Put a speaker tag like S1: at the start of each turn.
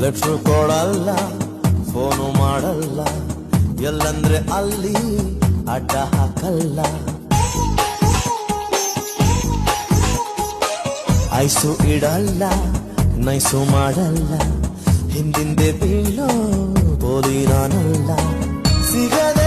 S1: Letter ಕೊಡಲ್ಲ, phone ಮಾಡಲ್ಲ, ಎಲ್ಲಂದ್ರೆ ಅಲ್ಲಿ ಅಡ್ಡ ಹಾಕಲ್ಲ. ಐಸು ಇಡಲ್ಲ, ನೈಸು ಮಾಡಲ್ಲ, ಹಿಂದಿಂದೆ ಬೀಳೋ ಓದಿ ನಾನಲ್ಲ. ಸಿಗದ